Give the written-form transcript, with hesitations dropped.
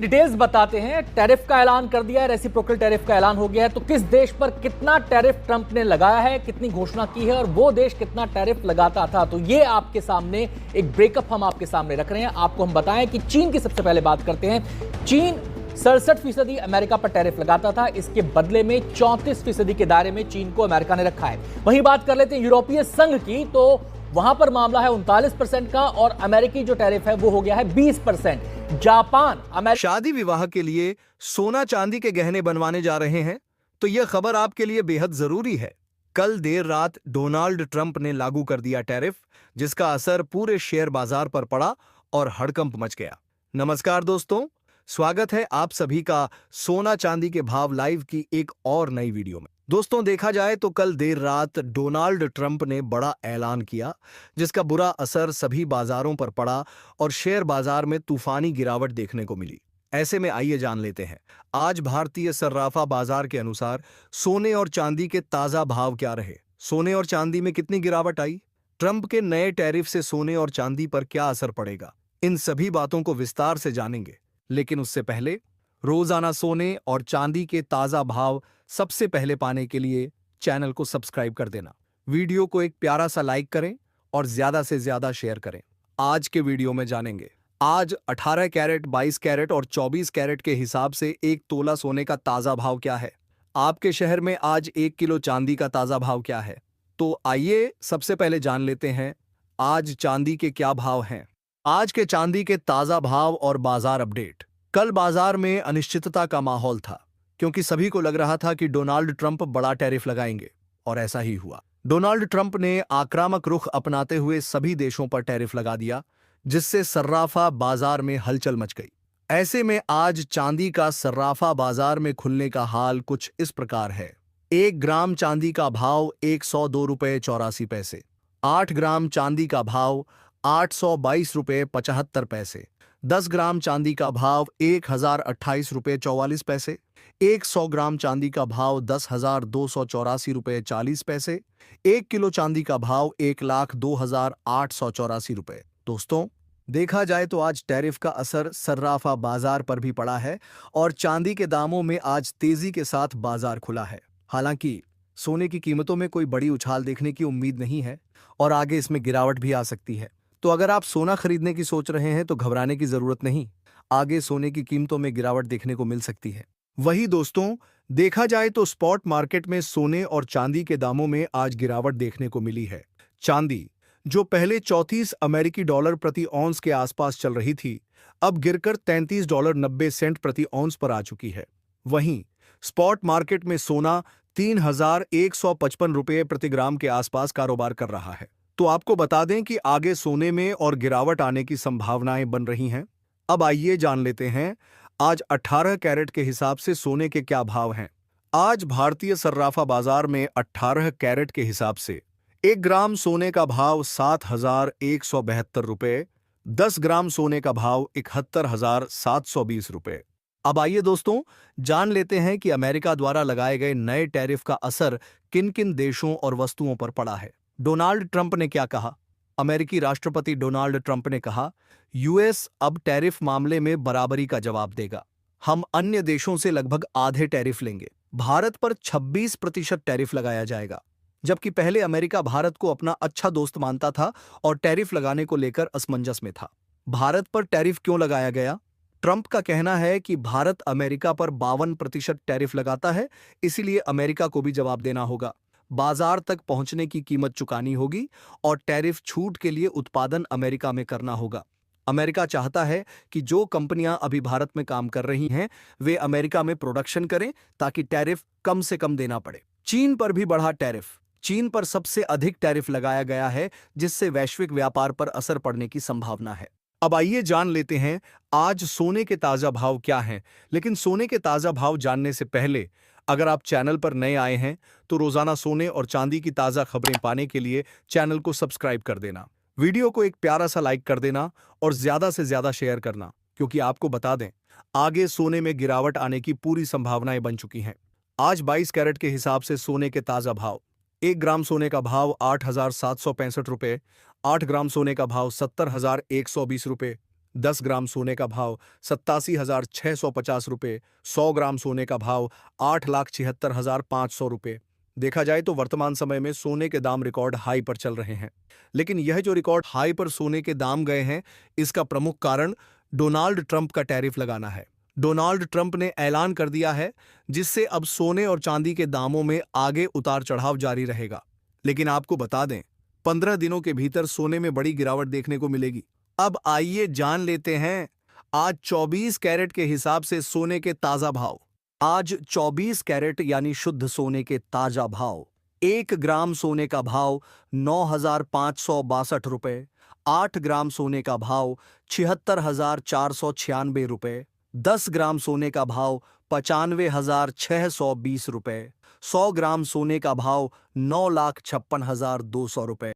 Details बताते हैं। Tariff का ऐलान कर दिया है, रेसिप्रोकल टैरिफ का ऐलान हो गया है। तो किस देश पर कितना टैरिफ ट्रंप ने लगाया है, कितनी घोषणा की है और वो देश कितना टैरिफ लगाता था, तो ये आपके सामने एक ब्रेकअप हम आपके सामने रख रहे हैं। आपको हम बताएं कि चीन की सबसे पहले बात करते हैं। चीन 67% अमेरिका पर टैरिफ लगाता था, इसके बदले में 34% के दायरे में चीन को अमेरिका ने रखा है। वहीं बात कर लेते हैं यूरोपीय संघ की, तो वहां पर मामला है 39% का और अमेरिकी जो टैरिफ है वो हो गया है 20%। जापान शादी विवाह के लिए सोना चांदी के गहने बनवाने जा रहे हैं, तो यह खबर आपके लिए बेहद जरूरी है। कल देर रात डोनाल्ड ट्रंप ने लागू कर दिया टैरिफ, जिसका असर पूरे शेयर बाजार पर पड़ा और हड़कंप मच गया। नमस्कार दोस्तों, स्वागत है आप सभी का सोना चांदी के भाव लाइव की एक और नई वीडियो में। दोस्तों, देखा जाए तो कल देर रात डोनाल्ड ट्रंप ने बड़ा ऐलान किया, जिसका बुरा असर सभी बाजारों पर पड़ा और शेयर बाजार में तूफानी गिरावट देखने को मिली। ऐसे में आइए जान लेते हैं आज भारतीय सर्राफा बाजार के अनुसार सोने और चांदी के ताजा भाव क्या रहे। सोने और चांदी में कितनी गिरावट आई, ट्रंप के नए टैरिफ से सोने और चांदी पर क्या असर पड़ेगा, इन सभी बातों को विस्तार से जानेंगे। लेकिन उससे पहले रोजाना सोने और चांदी के ताजा भाव सबसे पहले पाने के लिए चैनल को सब्सक्राइब कर देना, वीडियो को एक प्यारा सा लाइक करें और ज्यादा से ज्यादा शेयर करें। आज के वीडियो में जानेंगे आज 18 कैरेट, 22 कैरेट और 24 कैरेट के हिसाब से एक तोला सोने का ताजा भाव क्या है। आपके शहर में आज 1 किलो चांदी का ताजा भाव क्या है। तो आइए सबसे पहले जान लेते हैं आज चांदी के क्या भाव हैं। आज के चांदी के ताजा भाव और बाजार अपडेट। कल बाजार में अनिश्चितता का माहौल था, क्योंकि सभी को लग रहा था कि डोनाल्ड ट्रंप बड़ा टैरिफ लगाएंगे, और ऐसा ही हुआ। डोनाल्ड ट्रंप ने आक्रामक रुख अपनाते हुए सभी देशों पर टैरिफ लगा दिया, जिससे सर्राफा बाजार में हलचल मच गई। ऐसे में आज चांदी का सर्राफा बाजार में खुलने का हाल कुछ इस प्रकार है। 1 ग्राम चांदी का भाव 102 रुपये 84 पैसे, 8 ग्राम चांदी का भाव 822 रुपये 75 पैसे, 10 ग्राम चांदी का भाव 1028 रुपये 44 पैसे, 100 ग्राम चांदी का भाव 10,284 रुपये 40 पैसे, 1 किलो चांदी का भाव 1,02,884 रुपये। दोस्तों, देखा जाए तो आज टैरिफ का असर सर्राफा बाजार पर भी पड़ा है और चांदी के दामों में आज तेजी के साथ बाजार खुला है। हालांकि सोने की कीमतों में कोई बड़ी उछाल देखने की उम्मीद नहीं है और आगे इसमें गिरावट भी आ सकती है। तो अगर आप सोना खरीदने की सोच रहे हैं तो घबराने की जरूरत नहीं, आगे सोने की कीमतों में गिरावट देखने को मिल सकती है। वही दोस्तों, देखा जाए तो स्पॉट मार्केट में सोने और चांदी के दामों में आज गिरावट देखने को मिली है। चांदी, जो पहले 34 अमेरिकी डॉलर प्रति औंस के आसपास चल रही थी, अब गिरकर $33.90 प्रति औंस पर आ चुकी है। वहीं स्पॉट मार्केट में सोना 3,155 रुपये प्रति ग्राम के आसपास कारोबार कर रहा है। तो आपको बता दें कि आगे सोने में और गिरावट आने की संभावनाएं बन रही हैं। अब आइए जान लेते हैं आज 18 कैरेट के हिसाब से सोने के क्या भाव हैं। आज भारतीय सर्राफा बाजार में 18 कैरेट के हिसाब से 1 ग्राम सोने का भाव 7,172 रुपये, 10 ग्राम सोने का भाव 71,720 रुपये। अब आइए दोस्तों, जान लेते हैं कि अमेरिका द्वारा लगाए गए नए टैरिफ का असर किन किन देशों और वस्तुओं पर पड़ा है। डोनाल्ड ट्रंप ने क्या कहा। अमेरिकी राष्ट्रपति डोनाल्ड ट्रंप ने कहा, यूएस अब टैरिफ मामले में बराबरी का जवाब देगा। हम अन्य देशों से लगभग आधे टैरिफ लेंगे। भारत पर 26% टैरिफ लगाया जाएगा, जबकि पहले अमेरिका भारत को अपना अच्छा दोस्त मानता था और टैरिफ लगाने को लेकर असमंजस में था। भारत पर टैरिफ क्यों लगाया गया? ट्रंप का कहना है कि भारत अमेरिका पर 52% टैरिफ लगाता है, इसीलिए अमेरिका को भी जवाब देना होगा। बाजार तक पहुंचने की कीमत चुकानी होगी और टैरिफ छूट के लिए उत्पादन अमेरिका में करना होगा। अमेरिका चाहता है कि जो कंपनियां अभी भारत में काम कर रही हैं, वे अमेरिका में प्रोडक्शन करें ताकि टैरिफ कम से कम देना पड़े। चीन पर भी बढ़ा टैरिफ। चीन पर सबसे अधिक टैरिफ लगाया गया है, जिससे वैश्विक व्यापार पर असर पड़ने की संभावना है। अब आइए जान लेते हैं आज सोने के ताजा भाव क्या हैं। लेकिन सोने के ताजा भाव जानने से पहले अगर आप चैनल पर नए आए हैं तो रोजाना सोने और चांदी की ताजा खबरें पाने के लिए चैनल को सब्सक्राइब कर देना, वीडियो को एक प्यारा सा लाइक कर देना और ज्यादा से ज्यादा शेयर करना, क्योंकि आपको बता दें आगे सोने में गिरावट आने की पूरी संभावनाएं बन चुकी हैं। आज 22 कैरेट के हिसाब से सोने के ताजा भाव। 1 ग्राम सोने का भाव 8,765 रुपये, 8 ग्राम सोने का भाव 70,120 रुपये, 10 ग्राम सोने का भाव 87,650 रुपये, 100 ग्राम सोने का भाव 8,76,500 रुपये। देखा जाए तो वर्तमान समय में सोने के दाम रिकॉर्ड हाई पर चल रहे हैं। लेकिन यह जो रिकॉर्ड हाई पर सोने के दाम गए हैं, इसका प्रमुख कारण डोनाल्ड ट्रंप का टैरिफ लगाना है। डोनाल्ड ट्रंप ने ऐलान कर दिया है, जिससे अब सोने और चांदी के दामों में आगे उतार चढ़ाव जारी रहेगा। लेकिन आपको बता दें, 15 दिनों के भीतर सोने में बड़ी गिरावट देखने को मिलेगी। अब आइए जान लेते हैं आज 24 कैरेट के हिसाब से सोने के ताजा भाव। आज 24 कैरेट यानी शुद्ध सोने के ताजा भाव। 1 ग्राम सोने का भाव 9,562 रुपये, 8 ग्राम सोने का भाव 76,496 रुपये, 10 ग्राम सोने का भाव 95,620 रुपये, 100 ग्राम सोने का भाव 9,56,200 रुपये।